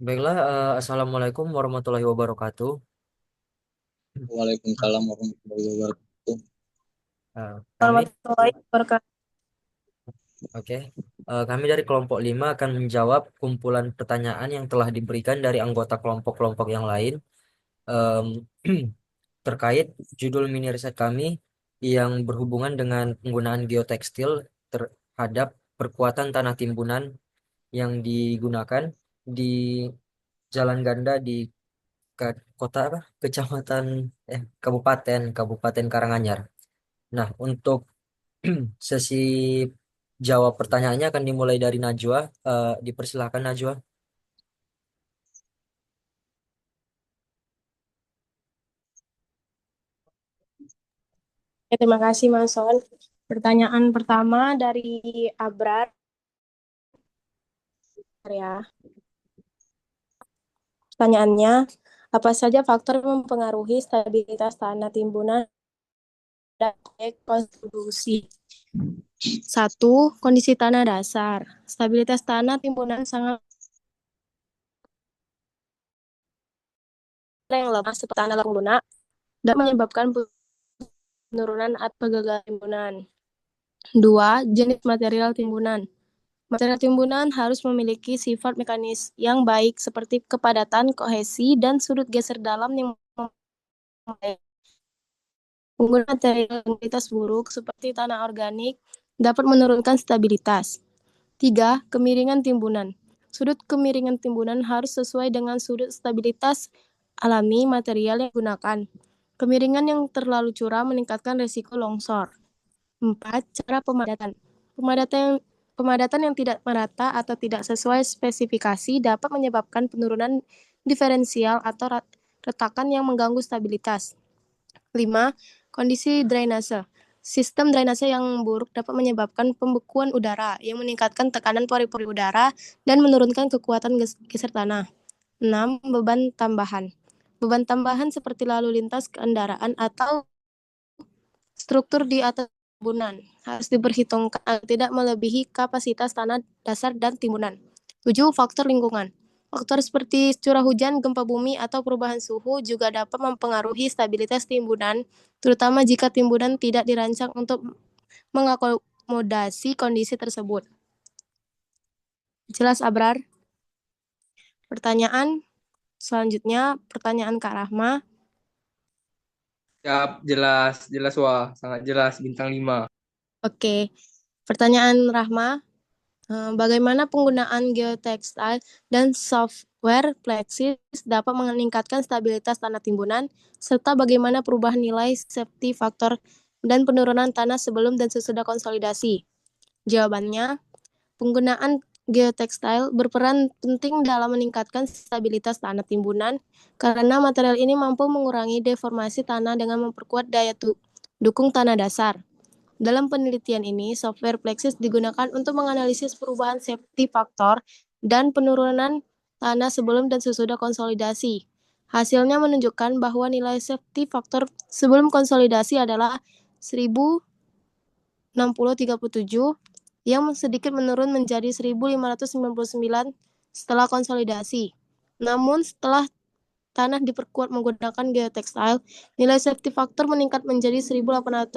Baiklah, Assalamualaikum warahmatullahi wabarakatuh. Nah, Waalaikumsalam warahmatullahi wabarakatuh. kami, Warahmatullahi wabarakatuh. oke, kami dari kelompok 5 akan menjawab kumpulan pertanyaan yang telah diberikan dari anggota kelompok-kelompok yang lain em, terkait judul mini riset kami yang berhubungan dengan penggunaan geotekstil terhadap perkuatan tanah timbunan yang digunakan di jalan ganda di kota apa? Kecamatan Kabupaten Karanganyar. Nah, untuk sesi jawab pertanyaannya akan dimulai dari Najwa. Dipersilahkan Najwa. Ya, terima kasih Mas Son. Pertanyaan pertama dari Abrar ya. Pertanyaannya, apa saja faktor yang mempengaruhi stabilitas tanah timbunan dan proyek konstruksi? Satu, kondisi tanah dasar. Stabilitas tanah timbunan sangat yang lemah seperti tanah lunak dan menyebabkan penurunan atau kegagalan timbunan. Dua, jenis material timbunan. Material timbunan harus memiliki sifat mekanis yang baik seperti kepadatan, kohesi, dan sudut geser dalam yang baik. Penggunaan material yang kualitas buruk seperti tanah organik dapat menurunkan stabilitas. Tiga, kemiringan timbunan. Sudut kemiringan timbunan harus sesuai dengan sudut stabilitas alami material yang digunakan. Kemiringan yang terlalu curam meningkatkan risiko longsor. Empat, cara pemadatan. Pemadatan pemadatan yang tidak merata atau tidak sesuai spesifikasi dapat menyebabkan penurunan diferensial atau retakan yang mengganggu stabilitas. 5. Kondisi drainase. Sistem drainase yang buruk dapat menyebabkan pembekuan udara yang meningkatkan tekanan pori-pori udara dan menurunkan kekuatan geser tanah. 6. Beban tambahan. Beban tambahan seperti lalu lintas kendaraan atau struktur di atas timbunan harus diperhitungkan agar tidak melebihi kapasitas tanah dasar dan timbunan. 7. Faktor lingkungan. Faktor seperti curah hujan, gempa bumi, atau perubahan suhu juga dapat mempengaruhi stabilitas timbunan, terutama jika timbunan tidak dirancang untuk mengakomodasi kondisi tersebut. Jelas, Abrar? Pertanyaan selanjutnya, pertanyaan Kak Rahma. Siap, jelas, jelas wah, sangat jelas bintang 5. Oke, pertanyaan Rahma. Bagaimana penggunaan geotekstil dan software Plexis dapat meningkatkan stabilitas tanah timbunan, serta bagaimana perubahan nilai safety factor dan penurunan tanah sebelum dan sesudah konsolidasi? Jawabannya, penggunaan geotekstil berperan penting dalam meningkatkan stabilitas tanah timbunan karena material ini mampu mengurangi deformasi tanah dengan memperkuat daya dukung tanah dasar. Dalam penelitian ini, software Plexus digunakan untuk menganalisis perubahan safety factor dan penurunan tanah sebelum dan sesudah konsolidasi. Hasilnya menunjukkan bahwa nilai safety factor sebelum konsolidasi adalah 1060,37 yang sedikit menurun menjadi 1599 setelah konsolidasi. Namun setelah tanah diperkuat menggunakan geotekstil, nilai safety factor meningkat menjadi 1887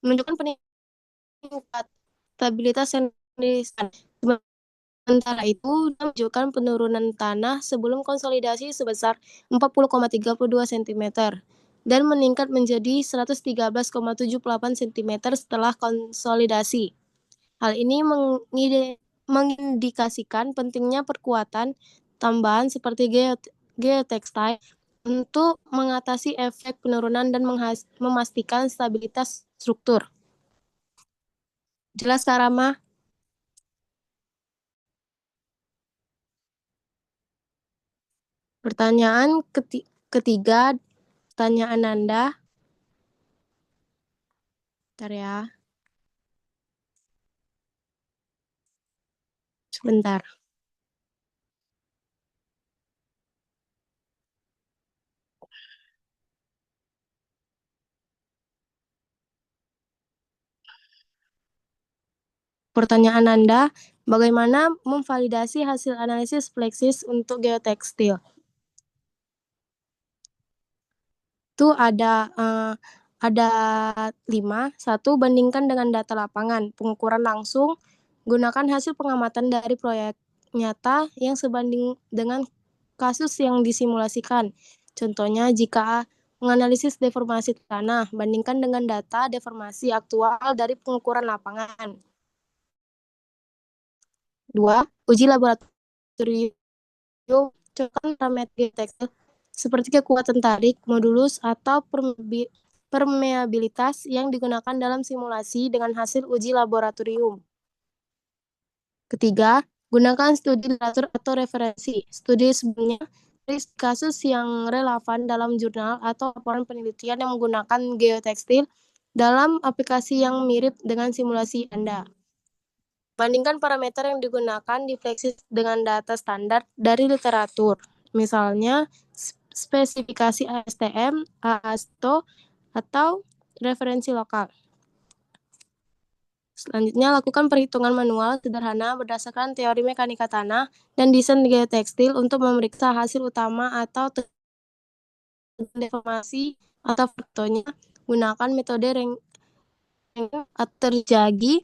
menunjukkan peningkatan stabilitas yang disediakan. Sementara itu, menunjukkan penurunan tanah sebelum konsolidasi sebesar 40,32 cm dan meningkat menjadi 113,78 cm setelah konsolidasi. Hal ini mengindikasikan pentingnya perkuatan tambahan seperti geotekstil untuk mengatasi efek penurunan dan memastikan stabilitas struktur. Jelas, Kak Rama? Pertanyaan ketiga, pertanyaan Anda. Bentar ya, sebentar. Pertanyaan Anda, bagaimana memvalidasi hasil analisis Plexis untuk geotekstil? Itu ada 5. Satu, bandingkan dengan data lapangan. Pengukuran langsung, gunakan hasil pengamatan dari proyek nyata yang sebanding dengan kasus yang disimulasikan. Contohnya, jika menganalisis deformasi tanah, bandingkan dengan data deformasi aktual dari pengukuran lapangan. 2. Uji laboratorium, cocokkan parameter geotekstil seperti kekuatan tarik, modulus, atau permeabilitas yang digunakan dalam simulasi dengan hasil uji laboratorium. Ketiga, gunakan studi literatur atau referensi. Studi sebelumnya, kasus yang relevan dalam jurnal atau laporan penelitian yang menggunakan geotekstil dalam aplikasi yang mirip dengan simulasi Anda. Bandingkan parameter yang digunakan di Plexis dengan data standar dari literatur. Misalnya, spesifikasi ASTM, AASTO, atau referensi lokal. Selanjutnya, lakukan perhitungan manual sederhana berdasarkan teori mekanika tanah dan desain geotekstil untuk memeriksa hasil utama atau deformasi atau faktornya. Gunakan metode terjadi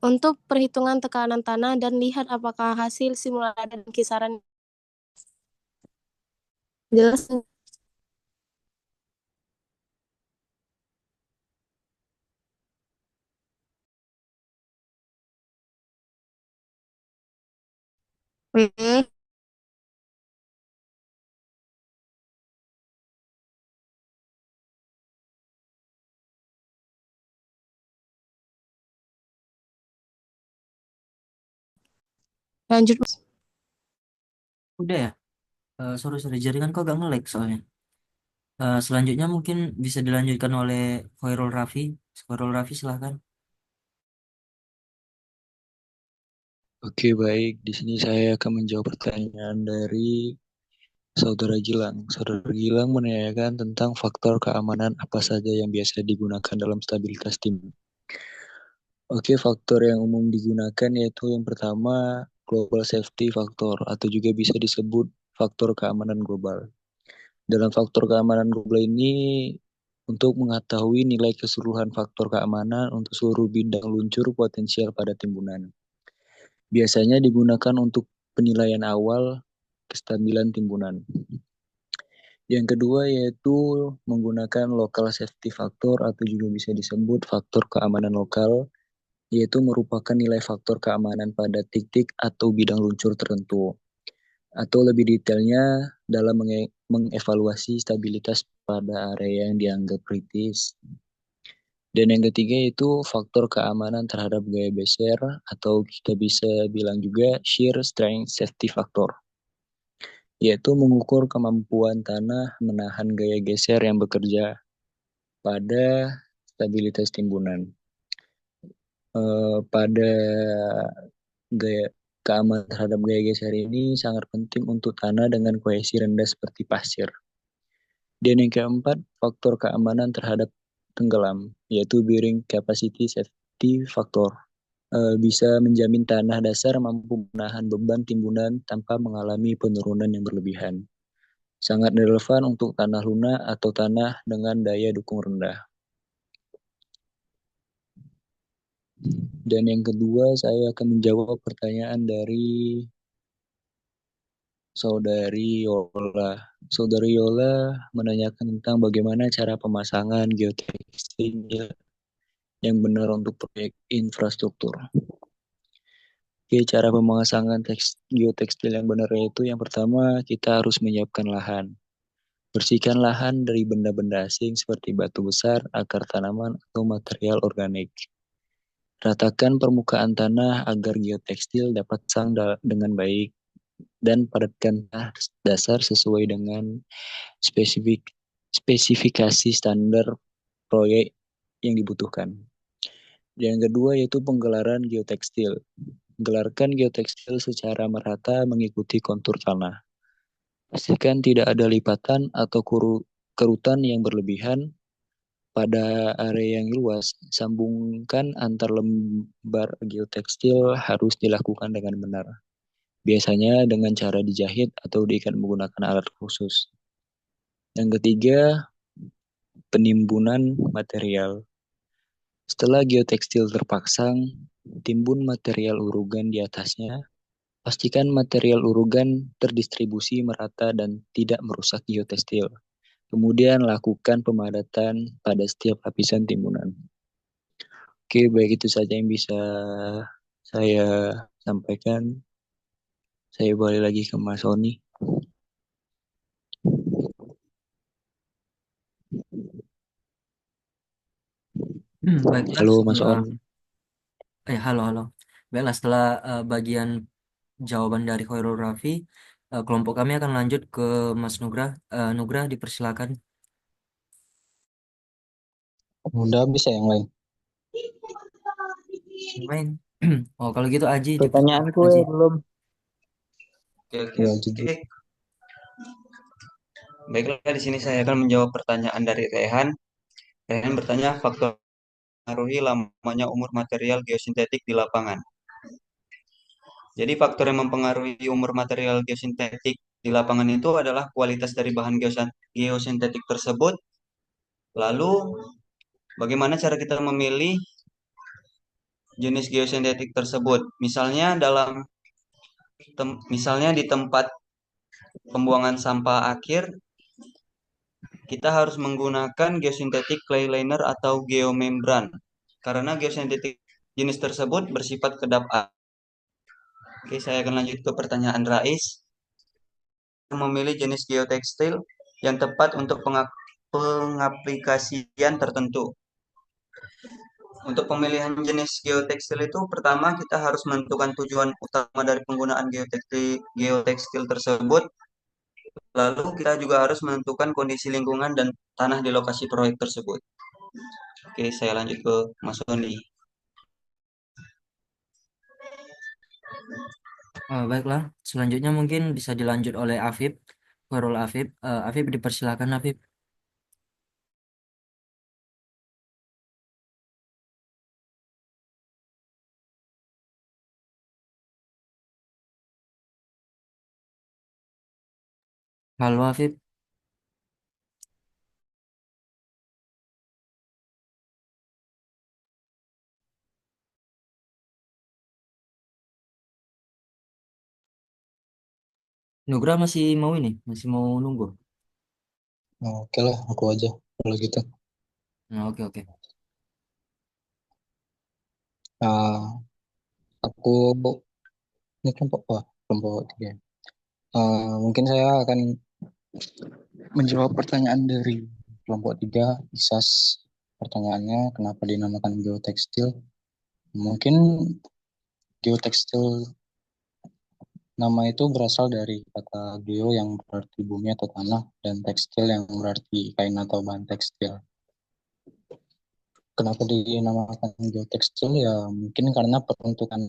untuk perhitungan tekanan tanah dan lihat apakah hasil simulasi dan kisaran jelas. Oke, lanjut. Udah ya? Sorry, jaringan kok gak nge-lag soalnya. Selanjutnya mungkin bisa dilanjutkan oleh Khairul Raffi. Khairul Raffi silahkan. Oke, baik. Di sini saya akan menjawab pertanyaan dari Saudara Gilang. Saudara Gilang menanyakan tentang faktor keamanan apa saja yang biasa digunakan dalam stabilitas tim. Oke, faktor yang umum digunakan yaitu yang pertama global safety factor atau juga bisa disebut faktor keamanan global. Dalam faktor keamanan global ini untuk mengetahui nilai keseluruhan faktor keamanan untuk seluruh bidang luncur potensial pada timbunan. Biasanya digunakan untuk penilaian awal kestabilan timbunan. Yang kedua yaitu menggunakan local safety factor atau juga bisa disebut faktor keamanan lokal, yaitu merupakan nilai faktor keamanan pada titik atau bidang luncur tertentu. Atau lebih detailnya dalam mengevaluasi stabilitas pada area yang dianggap kritis. Dan yang ketiga itu faktor keamanan terhadap gaya geser atau kita bisa bilang juga shear strength safety factor, yaitu mengukur kemampuan tanah menahan gaya geser yang bekerja pada stabilitas timbunan. Pada gaya keamanan terhadap gaya geser ini sangat penting untuk tanah dengan kohesi rendah seperti pasir. Dan yang keempat, faktor keamanan terhadap tenggelam, yaitu bearing capacity safety factor. Bisa menjamin tanah dasar mampu menahan beban timbunan tanpa mengalami penurunan yang berlebihan. Sangat relevan untuk tanah lunak atau tanah dengan daya dukung rendah. Dan yang kedua, saya akan menjawab pertanyaan dari Saudari Yola. Saudari Yola menanyakan tentang bagaimana cara pemasangan geotekstil yang benar untuk proyek infrastruktur. Oke, cara pemasangan geotekstil yang benar yaitu yang pertama kita harus menyiapkan lahan. Bersihkan lahan dari benda-benda asing seperti batu besar, akar tanaman, atau material organik. Ratakan permukaan tanah agar geotekstil dapat sang dengan baik dan padatkan tanah dasar sesuai dengan spesifikasi standar proyek yang dibutuhkan. Yang kedua yaitu penggelaran geotekstil. Gelarkan geotekstil secara merata mengikuti kontur tanah. Pastikan tidak ada lipatan atau kerutan yang berlebihan. pada area yang luas, sambungkan antar lembar geotekstil harus dilakukan dengan benar. Biasanya dengan cara dijahit atau diikat menggunakan alat khusus. Yang ketiga, penimbunan material. Setelah geotekstil terpasang, timbun material urugan di atasnya. Pastikan material urugan terdistribusi merata dan tidak merusak geotekstil. Kemudian lakukan pemadatan pada setiap lapisan timbunan. Oke, baik itu saja yang bisa saya sampaikan. Saya balik lagi ke Mas Sony. Baiklah Halo Mas setelah On. halo halo. Baiklah setelah bagian jawaban dari Khairul Rafi, kelompok kami akan lanjut ke Mas Nugrah. Nugrah dipersilakan. Udah bisa yang lain. Main. Oh kalau gitu Aji dipersilakan Pertanyaanku Aji. ya belum. Oke, oke, Ya, oke. Baiklah, di sini saya akan menjawab pertanyaan dari Rehan. Rehan bertanya faktor mempengaruhi lamanya umur material geosintetik di lapangan. Jadi faktor yang mempengaruhi umur material geosintetik di lapangan itu adalah kualitas dari bahan geosintetik tersebut. Lalu bagaimana cara kita memilih jenis geosintetik tersebut? Misalnya di tempat pembuangan sampah akhir kita harus menggunakan geosintetik clay liner atau geomembran karena geosintetik jenis tersebut bersifat kedap air. Oke, saya akan lanjut ke pertanyaan Rais. Memilih jenis geotekstil yang tepat untuk pengaplikasian tertentu. Untuk pemilihan jenis geotekstil itu pertama kita harus menentukan tujuan utama dari penggunaan geotekstil tersebut. Lalu kita juga harus menentukan kondisi lingkungan dan tanah di lokasi proyek tersebut. Oke, saya lanjut ke Mas Sony. Baiklah, selanjutnya mungkin bisa dilanjut oleh Afib, Khairul Afib. Afib dipersilakan Afib. Halo Afib. Nugrah masih mau ini, masih mau nunggu. Oke lah, aku aja kalau gitu. Nah, oke oke. Nah, aku ini kelompok tiga. Mungkin saya akan menjawab pertanyaan dari kelompok tiga, ISAS. Pertanyaannya, kenapa dinamakan geotekstil? Mungkin geotekstil nama itu berasal dari kata geo yang berarti bumi atau tanah dan tekstil yang berarti kain atau bahan tekstil. Kenapa dinamakan geotekstil? Ya mungkin karena peruntukan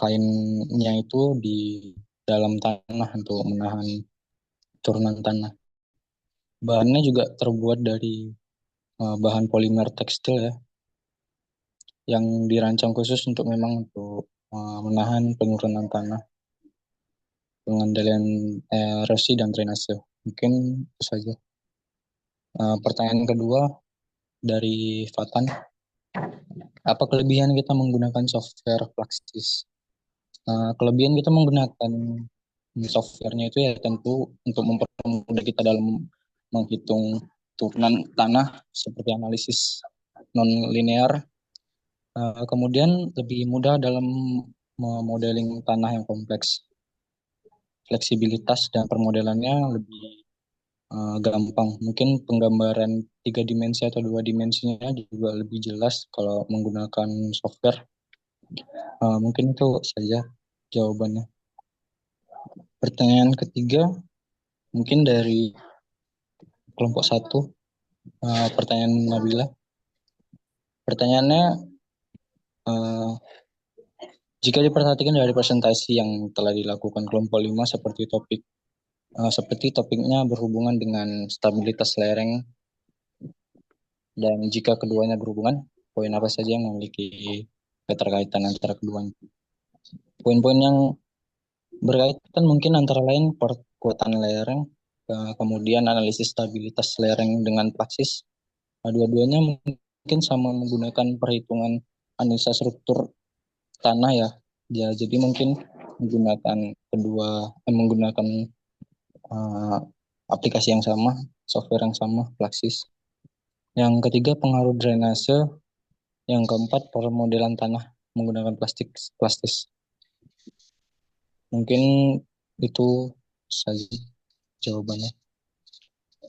kainnya itu di dalam tanah untuk menahan turunan tanah. Bahannya juga terbuat dari bahan polimer tekstil ya, yang dirancang khusus untuk memang untuk menahan penurunan tanah, pengendalian erosi dan drainase. Mungkin itu saja. Pertanyaan kedua dari Fatan, apa kelebihan kita menggunakan software Fluxys? Kelebihan kita menggunakan softwarenya itu ya tentu untuk mempermudah kita dalam menghitung turunan tanah seperti analisis non linear. Kemudian lebih mudah dalam memodeling tanah yang kompleks. Fleksibilitas dan permodelannya lebih gampang. Mungkin penggambaran 3 dimensi atau 2 dimensinya juga lebih jelas kalau menggunakan software. Mungkin itu saja jawabannya. Pertanyaan ketiga, mungkin dari kelompok 1, pertanyaan Nabila. Pertanyaannya, jika diperhatikan dari presentasi yang telah dilakukan kelompok 5 seperti topiknya berhubungan dengan stabilitas lereng, Dan jika keduanya berhubungan, poin apa saja yang memiliki keterkaitan antara keduanya? Poin-poin yang berkaitan mungkin antara lain perkuatan lereng, kemudian analisis stabilitas lereng dengan praksis. Dua-duanya mungkin sama menggunakan perhitungan analisa struktur tanah ya. Ya, jadi mungkin menggunakan uh, aplikasi yang sama, software yang sama, Plaxis. Yang ketiga pengaruh drainase, yang keempat pemodelan tanah menggunakan plastis. Mungkin itu saja jawabannya.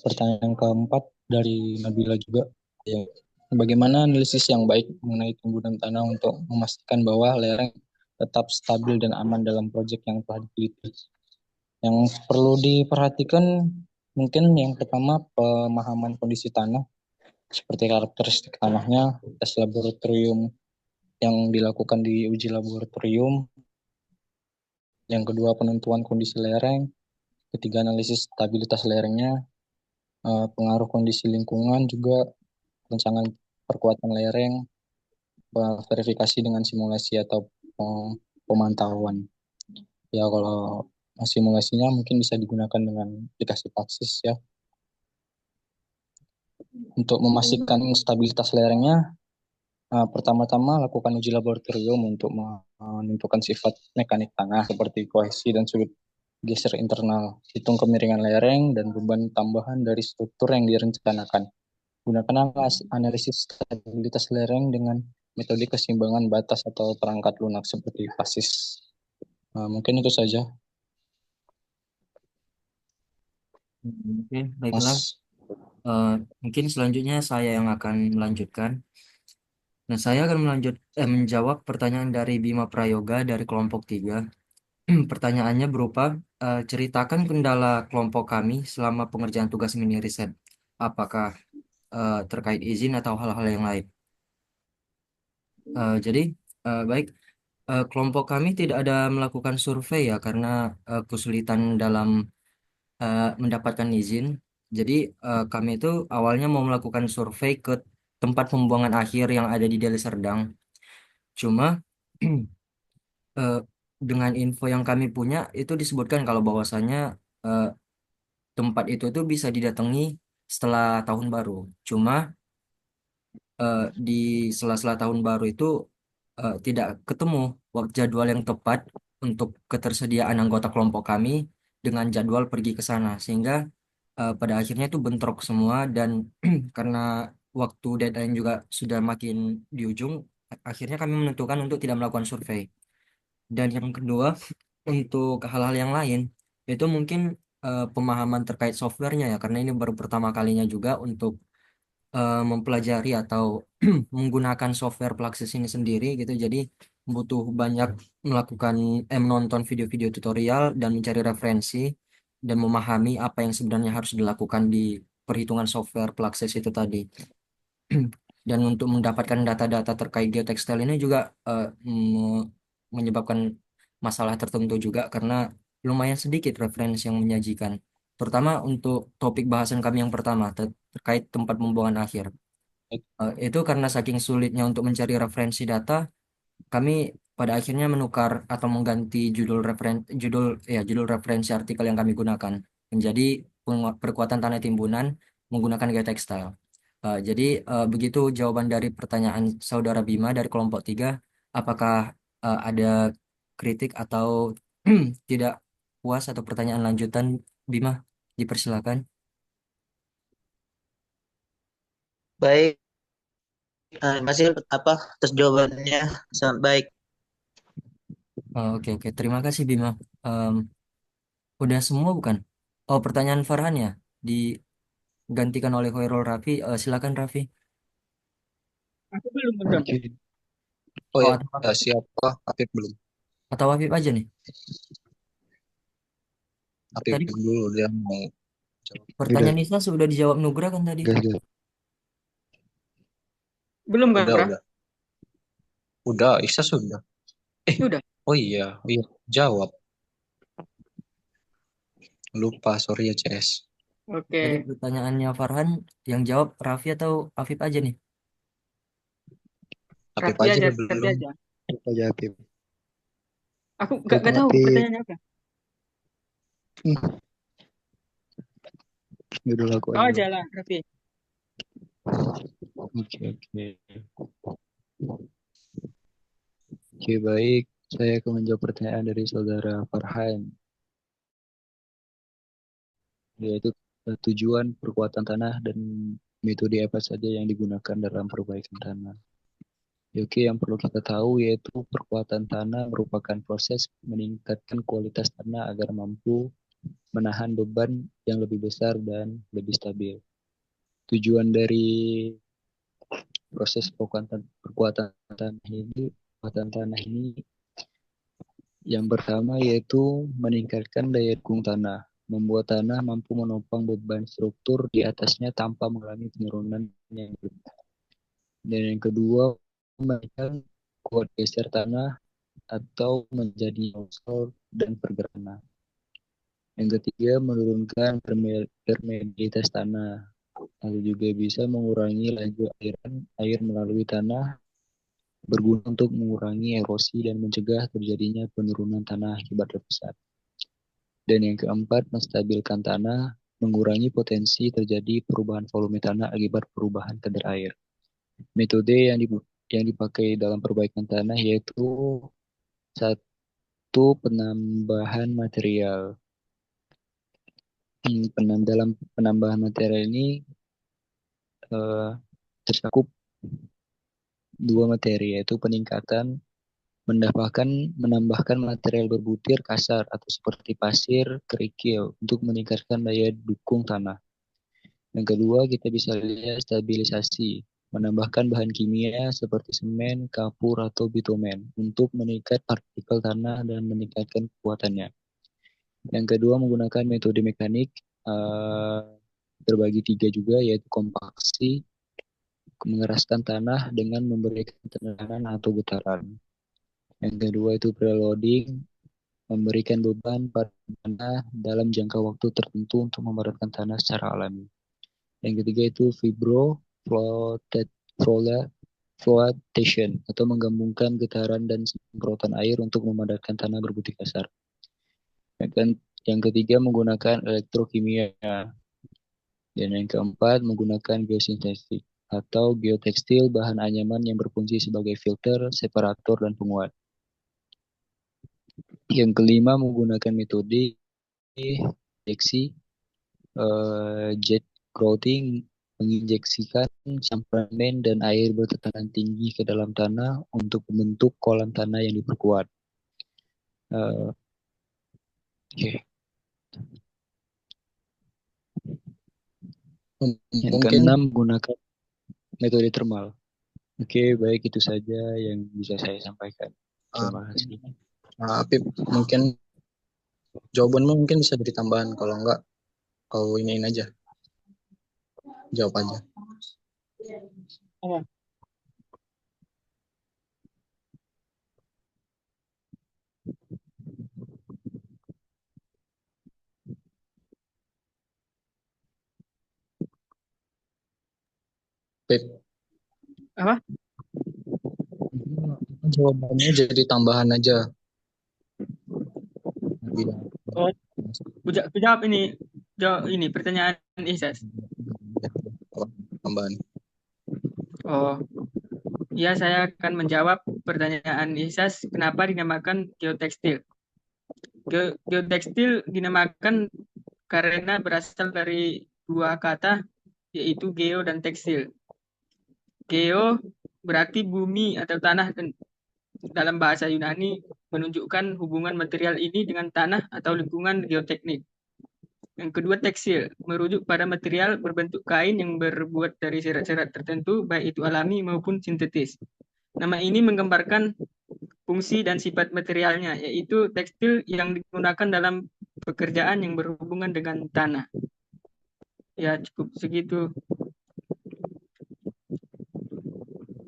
Pertanyaan keempat dari Nabila juga, ya. Bagaimana analisis yang baik mengenai timbunan tanah untuk memastikan bahwa lereng tetap stabil dan aman dalam proyek yang telah diteliti? Yang perlu diperhatikan mungkin yang pertama pemahaman kondisi tanah, seperti karakteristik tanahnya, tes laboratorium yang dilakukan di uji laboratorium. Yang kedua penentuan kondisi lereng, ketiga analisis stabilitas lerengnya, pengaruh kondisi lingkungan juga, rancangan perkuatan lereng, verifikasi dengan simulasi atau pemantauan. Ya kalau simulasinya mungkin bisa digunakan dengan aplikasi Plaxis ya. Untuk memastikan stabilitas lerengnya, pertama-tama lakukan uji laboratorium untuk menentukan sifat mekanik tanah seperti kohesi dan sudut geser internal. Hitung kemiringan lereng dan beban tambahan dari struktur yang direncanakan. Gunakan analisis stabilitas lereng dengan metode keseimbangan batas atau perangkat lunak seperti FASIS. Mungkin itu saja, Oke, baiklah. Mas. Mungkin selanjutnya saya yang akan melanjutkan. Nah, saya akan menjawab pertanyaan dari Bima Prayoga dari kelompok 3. Pertanyaannya berupa, ceritakan kendala kelompok kami selama pengerjaan tugas mini riset. Apakah terkait izin atau hal-hal yang lain? Jadi, baik, kelompok kami tidak ada melakukan survei ya, karena kesulitan dalam mendapatkan izin. Jadi, kami itu awalnya mau melakukan survei ke tempat pembuangan akhir yang ada di Deli Serdang. Cuma, eh, dengan info yang kami punya, itu disebutkan kalau bahwasannya eh, tempat itu tuh bisa didatangi setelah tahun baru. Cuma di sela-sela tahun baru itu tidak ketemu waktu jadwal yang tepat untuk ketersediaan anggota kelompok kami dengan jadwal pergi ke sana, sehingga pada akhirnya itu bentrok semua. Dan karena waktu deadline juga sudah makin di ujung, akhirnya kami menentukan untuk tidak melakukan survei. Dan yang kedua, untuk hal-hal yang lain, itu mungkin pemahaman terkait softwarenya ya, karena ini baru pertama kalinya juga untuk mempelajari atau menggunakan software Plaxis ini sendiri gitu. Jadi butuh banyak menonton video-video tutorial dan mencari referensi dan memahami apa yang sebenarnya harus dilakukan di perhitungan software Plaxis itu tadi. Dan untuk mendapatkan data-data terkait geotekstil ini juga menyebabkan masalah tertentu juga, karena lumayan sedikit referensi yang menyajikan. Terutama untuk topik bahasan kami yang pertama terkait tempat pembuangan akhir. Itu karena saking sulitnya untuk mencari referensi data, kami pada akhirnya menukar atau mengganti judul referensi artikel yang kami gunakan menjadi perkuatan tanah timbunan menggunakan geotekstil. Jadi begitu jawaban dari pertanyaan Saudara Bima dari kelompok 3. Apakah ada kritik atau tidak puas atau pertanyaan lanjutan, Bima? Dipersilakan. Baik, masih apa atas jawabannya sangat baik. Oke, oke. Terima kasih, Bima. Em, udah semua bukan? Oh, pertanyaan Farhan ya? Digantikan oleh Hoirul Raffi. Silakan, Raffi. Aku belum benar. Oke. Oh Oh, ya, atau, siapa? Apip belum. atau Wafif aja nih. Apip Tadi dulu, dia mau jawab. pertanyaan Nisa sudah dijawab Nugra kan tadi? Udah. Belum kan, Pra? Udah, Isa sudah. Sudah. Oh iya, jawab. Lupa, sorry ya CS. Tadi Oke. pertanyaannya Farhan, yang jawab Raffi atau Afif aja nih? Apip Raffi aja aja, Raffi belum. aja. Apip aja Apip. Aku nggak Dukung tahu Apip. pertanyaannya apa. Yaudah lah aku Oh, aja lah. jalan, Raffi. Oke, oke. Oke, baik. Saya akan menjawab pertanyaan dari saudara Farhan, yaitu tujuan perkuatan tanah dan metode apa saja yang digunakan dalam perbaikan tanah. Ya, oke, yang perlu kita tahu yaitu perkuatan tanah merupakan proses meningkatkan kualitas tanah agar mampu menahan beban yang lebih besar dan lebih stabil. Tujuan dari proses perkuatan tanah ini yang pertama yaitu meningkatkan daya dukung tanah, membuat tanah mampu menopang beban struktur di atasnya tanpa mengalami penurunan yang berlebihan. Dan yang kedua, menekan kuat geser tanah atau menjadi longsor dan pergerakan. Yang ketiga, menurunkan permeabilitas tanah, lalu juga bisa mengurangi laju aliran air melalui tanah, berguna untuk mengurangi erosi dan mencegah terjadinya penurunan tanah akibat letusan. Dan yang keempat, menstabilkan tanah, mengurangi potensi terjadi perubahan volume tanah akibat perubahan kadar air. Metode yang dipakai dalam perbaikan tanah yaitu satu, penambahan material. Dalam penambahan material ini eh, tercakup dua materi, yaitu peningkatan menambahkan material berbutir kasar atau seperti pasir, kerikil untuk meningkatkan daya dukung tanah. Yang kedua, kita bisa lihat stabilisasi, menambahkan bahan kimia seperti semen, kapur, atau bitumen untuk meningkat partikel tanah dan meningkatkan kekuatannya. Yang kedua, menggunakan metode mekanik terbagi tiga juga, yaitu kompaksi, mengeraskan tanah dengan memberikan tekanan atau getaran. Yang kedua itu preloading, memberikan beban pada tanah dalam jangka waktu tertentu untuk memadatkan tanah secara alami. Yang ketiga itu flotation atau menggabungkan getaran dan semprotan air untuk memadatkan tanah berbukti kasar. Yang ketiga menggunakan elektrokimia. Dan yang keempat menggunakan geosintetik atau geotekstil, bahan anyaman yang berfungsi sebagai filter, separator, dan penguat. Yang kelima menggunakan metode injeksi jet grouting, menginjeksikan campuran dan air bertekanan tinggi ke dalam tanah untuk membentuk kolam tanah yang diperkuat. Oke. Yang Mungkin keenam menggunakan metode thermal. Oke, baik itu saja yang bisa saya sampaikan. Terima kasih. Apip, mungkin jawabanmu mungkin bisa jadi tambahan. Kalau enggak, kau iniin aja. Jawab aja. Oh, Pip, apa? jawabannya jadi tambahan aja. Oh, aku jawab ini. Jawab ini pertanyaan Ihsas. Tambahan. Oh, ya saya akan menjawab pertanyaan Ihsas. Kenapa dinamakan geotekstil? Geotekstil dinamakan karena berasal dari dua kata, yaitu geo dan tekstil. Geo berarti bumi atau tanah, dalam bahasa Yunani menunjukkan hubungan material ini dengan tanah atau lingkungan geoteknik. Yang kedua, tekstil merujuk pada material berbentuk kain yang berbuat dari serat-serat tertentu, baik itu alami maupun sintetis. Nama ini menggambarkan fungsi dan sifat materialnya, yaitu tekstil yang digunakan dalam pekerjaan yang berhubungan dengan tanah. Ya, cukup segitu.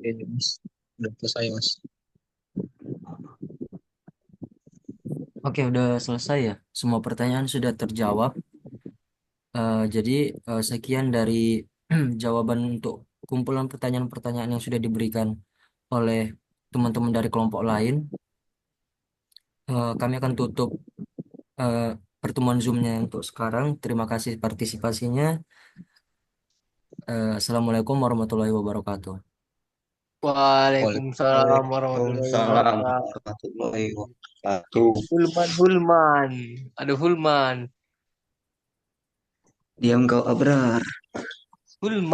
Oke, Mas. Udah selesai, Mas. Oke, udah selesai ya. Semua pertanyaan sudah terjawab. Jadi sekian dari jawaban untuk kumpulan pertanyaan-pertanyaan yang sudah diberikan oleh teman-teman dari kelompok lain. Kami akan tutup eh, pertemuan Zoom-nya untuk sekarang. Terima kasih partisipasinya. Assalamualaikum warahmatullahi wabarakatuh. Waalaikumsalam warahmatullahi Waalaikumsalam wabarakatuh. warahmatullahi wabarakatuh. Hulman. Aduh, Hulman. Diam kau Abrar. Hulman.